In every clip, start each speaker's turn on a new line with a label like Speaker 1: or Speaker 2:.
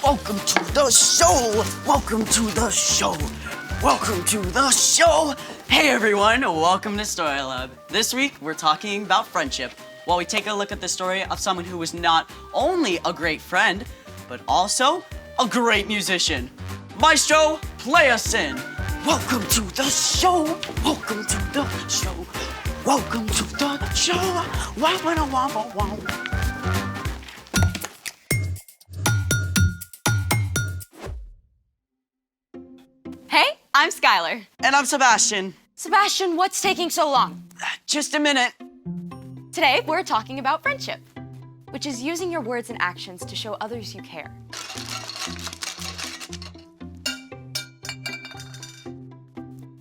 Speaker 1: Welcome to the show. Welcome to the show. Welcome to the show. Hey everyone, welcome to Story Lab. This week we're talking about friendship while we take a look at the story of someone who was not only a great friend, but also a great musician. Maestro, play us in. Welcome to the show. Welcome to the show. Welcome to the show. Wow, wow, wow, wow.
Speaker 2: Hey, I'm Skylar.
Speaker 1: And I'm Sebastian.
Speaker 2: Sebastian, what's taking so long?
Speaker 1: Just a minute.
Speaker 2: Today, we're talking about friendship, which is using your words and actions to show others you care.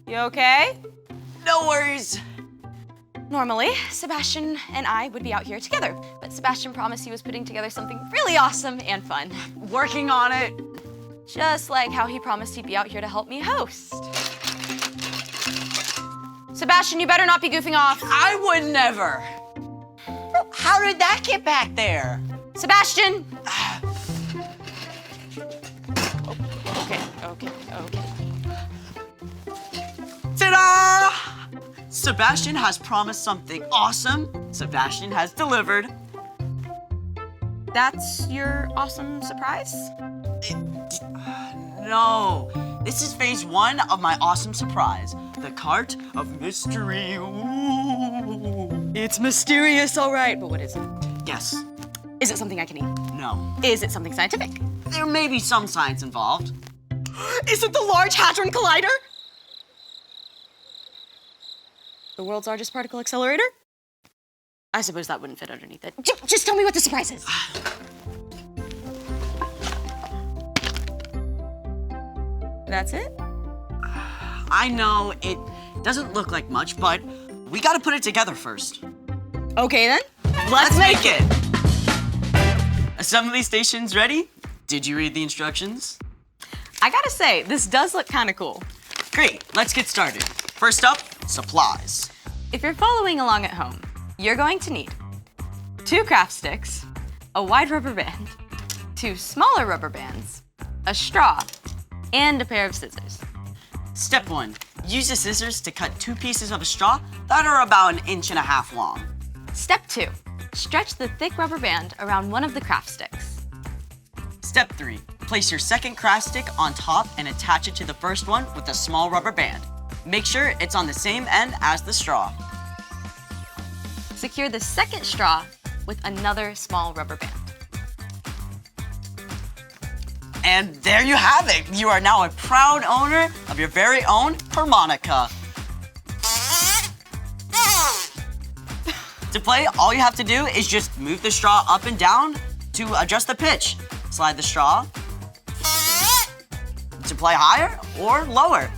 Speaker 2: You okay?
Speaker 1: No worries.
Speaker 2: Normally, Sebastian and I would be out here together, but Sebastian promised he was putting together something really awesome and fun.
Speaker 1: Working on it.
Speaker 2: Just like how he promised he'd be out here to help me host. Sebastian, you better not be goofing off.
Speaker 1: I would never. How did that get back there?
Speaker 2: Sebastian! Okay.
Speaker 1: Ta-da! Sebastian has promised something awesome. Sebastian has delivered.
Speaker 2: That's your awesome surprise?
Speaker 1: No, this is phase 1 of my awesome surprise. The cart of mystery. Ooh.
Speaker 2: It's mysterious, all right, but what is it?
Speaker 1: Yes.
Speaker 2: Is it something I can eat?
Speaker 1: No.
Speaker 2: Is it something scientific?
Speaker 1: There may be some science involved.
Speaker 2: Is it the Large Hadron Collider? The world's largest particle accelerator? I suppose that wouldn't fit underneath it. Just tell me what the surprise is. That's it?
Speaker 1: I know it doesn't look like much, but we gotta put it together first.
Speaker 2: Okay then.
Speaker 1: Let's make it! Assembly stations ready? Did you read the instructions?
Speaker 2: I gotta say, this does look kind of cool.
Speaker 1: Great, let's get started. First up, supplies.
Speaker 2: If you're following along at home, you're going to need 2 craft sticks, a wide rubber band, 2 smaller rubber bands, a straw, and a pair of scissors.
Speaker 1: Step 1, use the scissors to cut 2 pieces of a straw that are about 1.5 inches long.
Speaker 2: Step 2, stretch the thick rubber band around one of the craft sticks.
Speaker 1: Step 3, place your second craft stick on top and attach it to the first one with a small rubber band. Make sure it's on the same end as the straw.
Speaker 2: Secure the second straw with another small rubber band.
Speaker 1: And there you have it. You are now a proud owner of your very own harmonica. To play, all you have to do is just move the straw up and down to adjust the pitch. Slide the straw to play higher or lower.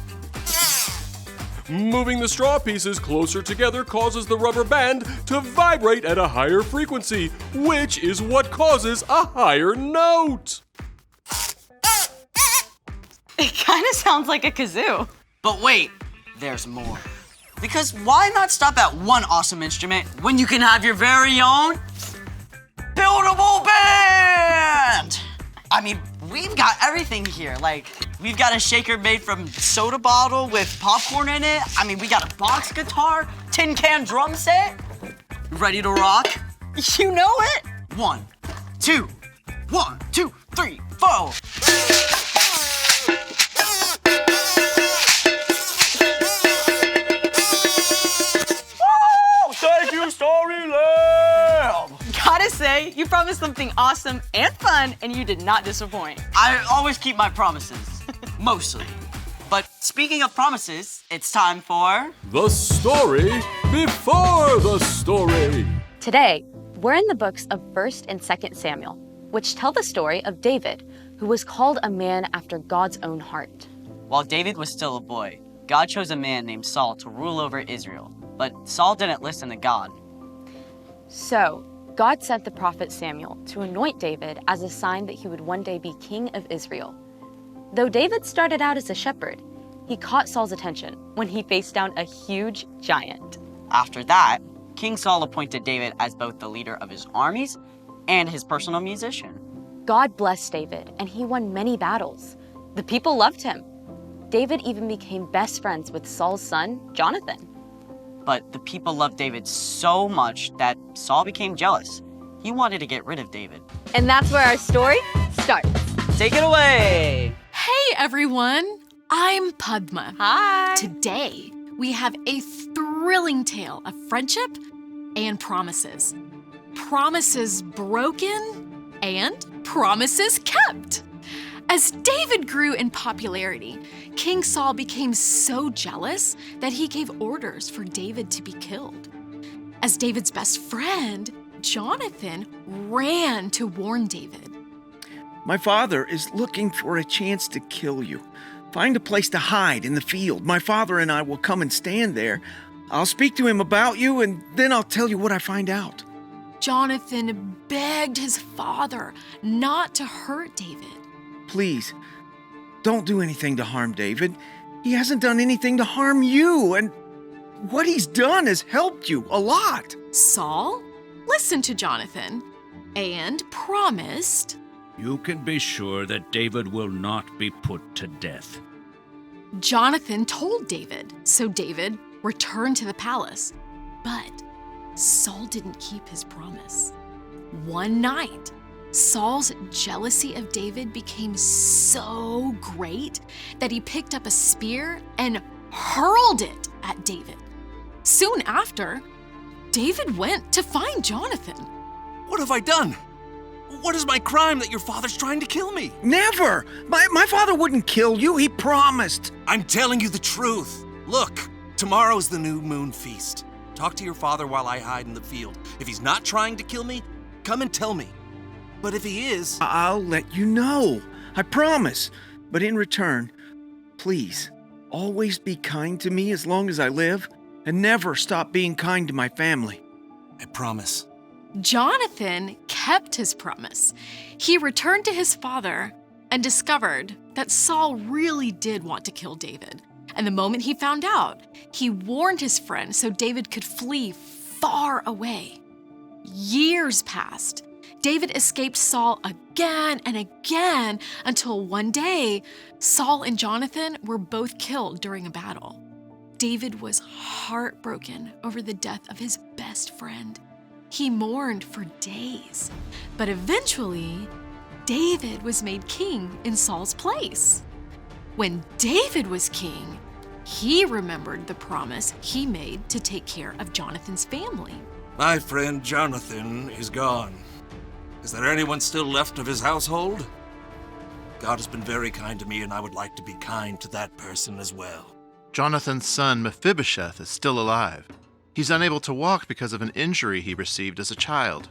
Speaker 3: Moving the straw pieces closer together causes the rubber band to vibrate at a higher frequency, which is what causes a higher note.
Speaker 2: It kind of sounds like a kazoo.
Speaker 1: But wait, there's more. Because why not stop at one awesome instrument when you can have your very own buildable band? I mean, we've got everything here. Like, we've got a shaker made from soda bottle with popcorn in it. I mean, we got a box guitar, tin can drum set. Ready to rock?
Speaker 2: You know it?
Speaker 1: 1, 2, 1, 2, 3, 4. Thank you, Story Lab!
Speaker 2: Gotta say, you promised something awesome and fun, and you did not disappoint.
Speaker 1: I always keep my promises. Mostly. But speaking of promises, it's time for...
Speaker 3: The story before the story.
Speaker 2: Today, we're in the books of 1st and 2nd Samuel, which tell the story of David, who was called a man after God's own heart.
Speaker 1: While David was still a boy, God chose a man named Saul to rule over Israel. But Saul didn't listen to God.
Speaker 2: So, God sent the prophet Samuel to anoint David as a sign that he would one day be king of Israel. Though David started out as a shepherd, he caught Saul's attention when he faced down a huge giant.
Speaker 1: After that, King Saul appointed David as both the leader of his armies and his personal musician.
Speaker 2: God blessed David, and he won many battles. The people loved him. David even became best friends with Saul's son, Jonathan.
Speaker 1: But the people loved David so much that Saul became jealous. He wanted to get rid of David.
Speaker 2: And that's where our story starts.
Speaker 1: Take it away!
Speaker 4: Hey everyone, I'm Padma.
Speaker 2: Hi.
Speaker 4: Today, we have a thrilling tale of friendship and promises. Promises broken and promises kept. As David grew in popularity, King Saul became so jealous that he gave orders for David to be killed. As David's best friend, Jonathan ran to warn David.
Speaker 5: My father is looking for a chance to kill you. Find a place to hide in the field. My father and I will come and stand there. I'll speak to him about you, and then I'll tell you what I find out.
Speaker 4: Jonathan begged his father not to hurt David.
Speaker 5: Please, don't do anything to harm David. He hasn't done anything to harm you, and what he's done has helped you a lot.
Speaker 4: Saul listened to Jonathan and promised.
Speaker 6: You can be sure that David will not be put to death.
Speaker 4: Jonathan told David, so David returned to the palace. But Saul didn't keep his promise. One night, Saul's jealousy of David became so great that he picked up a spear and hurled it at David. Soon after, David went to find Jonathan.
Speaker 7: What have I done? What is my crime that your father's trying to kill me?
Speaker 5: Never! My father wouldn't kill you, he promised.
Speaker 7: I'm telling you the truth. Look, tomorrow's the new moon feast. Talk to your father while I hide in the field. If he's not trying to kill me, come and tell me. But if he is...
Speaker 5: I'll let you know. I promise. But in return, please, always be kind to me as long as I live, and never stop being kind to my family.
Speaker 7: I promise.
Speaker 4: Jonathan kept his promise. He returned to his father and discovered that Saul really did want to kill David. And the moment he found out, he warned his friend so David could flee far away. Years passed. David escaped Saul again and again until one day, Saul and Jonathan were both killed during a battle. David was heartbroken over the death of his best friend. He mourned for days, but eventually, David was made king in Saul's place. When David was king, he remembered the promise he made to take care of Jonathan's family.
Speaker 7: My friend Jonathan is gone. Is there anyone still left of his household? God has been very kind to me, and I would like to be kind to that person as well.
Speaker 8: Jonathan's son Mephibosheth is still alive. He's unable to walk because of an injury he received as a child.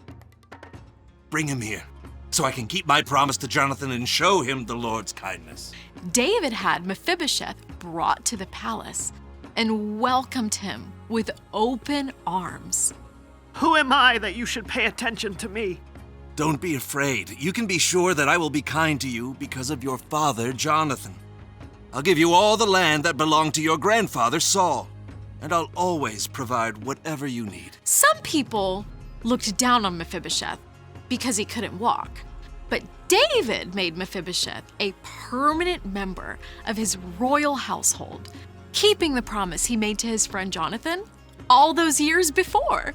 Speaker 7: Bring him here, so I can keep my promise to Jonathan and show him the Lord's kindness.
Speaker 4: David had Mephibosheth brought to the palace and welcomed him with open arms.
Speaker 9: Who am I that you should pay attention to me?
Speaker 7: Don't be afraid. You can be sure that I will be kind to you because of your father, Jonathan. I'll give you all the land that belonged to your grandfather, Saul, and I'll always provide whatever you need.
Speaker 4: Some people looked down on Mephibosheth because he couldn't walk, but David made Mephibosheth a permanent member of his royal household, keeping the promise he made to his friend Jonathan all those years before.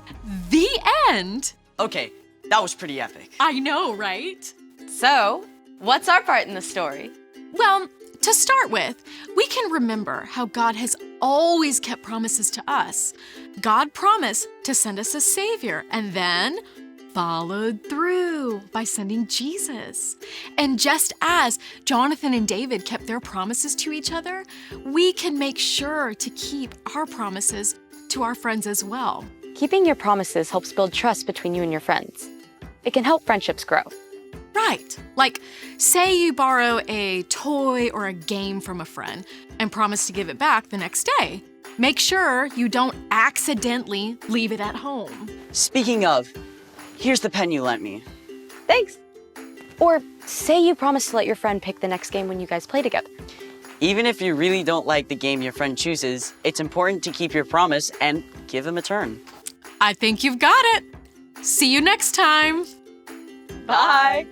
Speaker 4: The end.
Speaker 1: Okay, that was pretty epic.
Speaker 4: I know, right?
Speaker 2: So, what's our part in the story?
Speaker 4: Well, to start with, we can remember how God has always kept promises to us. God promised to send us a Savior and then followed through by sending Jesus. And just as Jonathan and David kept their promises to each other, we can make sure to keep our promises to our friends as well.
Speaker 2: Keeping your promises helps build trust between you and your friends. It can help friendships grow.
Speaker 4: Right. Like, say you borrow a toy or a game from a friend and promise to give it back the next day. Make sure you don't accidentally leave it at home.
Speaker 1: Speaking of, here's the pen you lent me.
Speaker 2: Thanks. Or say you promise to let your friend pick the next game when you guys play together.
Speaker 1: Even if you really don't like the game your friend chooses, it's important to keep your promise and give him a turn.
Speaker 4: I think you've got it. See you next time.
Speaker 1: Bye.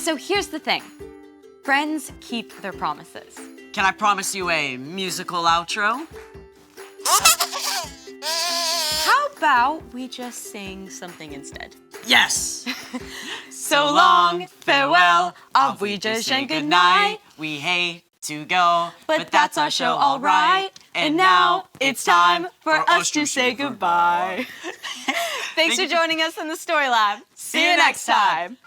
Speaker 2: So here's the thing. Friends keep their promises.
Speaker 1: Can I promise you a musical outro?
Speaker 2: How about we just sing something instead?
Speaker 1: Yes!
Speaker 2: So long, farewell, auf Wiedersehen, good night.
Speaker 1: We hate to go,
Speaker 2: But that's our show, all right. And now it's time for us to say goodbye. Thanks for joining us in the Story Lab. See you next time.